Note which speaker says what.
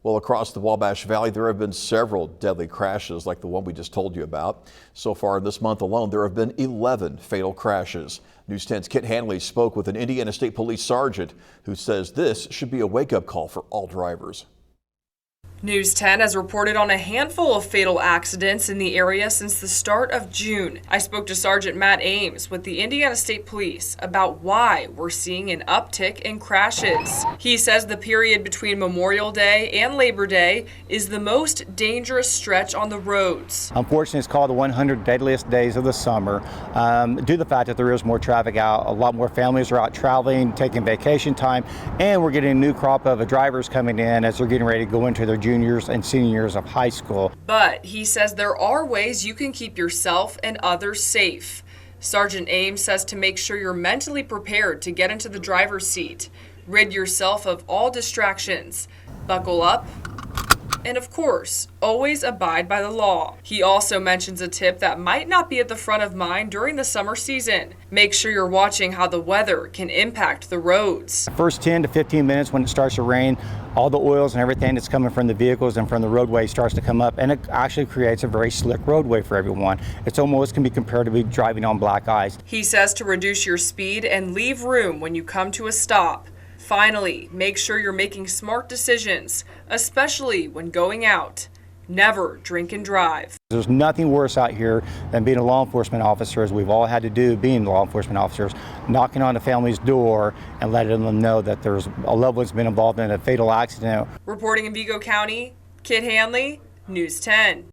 Speaker 1: Well, across the Wabash Valley, there have been several deadly crashes like the one we just told you about. So far this month alone, there have been 11 fatal crashes. News 10's Kit Hanley spoke with an Indiana State Police sergeant who says this should be a wake-up call for all drivers.
Speaker 2: News 10 has reported on a handful of fatal accidents in the area since the start of June. I spoke to Sergeant Matt Ames with the Indiana State Police about why we're seeing an uptick in crashes. He says the period between Memorial Day and Labor Day is the most dangerous stretch on the roads.
Speaker 3: Unfortunately, it's called the 100 deadliest days of the summer. Due to the fact that there is more traffic out, a lot more families are out traveling, taking vacation time, and we're getting a new crop of drivers coming in as they're getting ready to go into their juniors and senior years of high school.
Speaker 2: But he says there are ways you can keep yourself and others safe. Sergeant Ames says to make sure you're mentally prepared to get into the driver's seat. Rid yourself of all distractions. Buckle up. And of course, always abide by the law. He also mentions a tip that might not be at the front of mind during the summer season. Make sure you're watching how the weather can impact the roads.
Speaker 3: The first 10 to 15 minutes when it starts to rain, all the oils and everything that's coming from the vehicles and from the roadway starts to come up, and it actually creates a very slick roadway for everyone. It's almost can be compared to driving on black ice.
Speaker 2: He says to reduce your speed and leave room when you come to a stop. Finally, make sure you're making smart decisions, especially when going out. Never drink and drive.
Speaker 3: There's nothing worse out here than being a law enforcement officer, as we've all had to do being law enforcement officers, knocking on the family's door and letting them know that there's a loved one's been involved in a fatal accident.
Speaker 2: Reporting in Vigo County, Kit Hanley, News 10.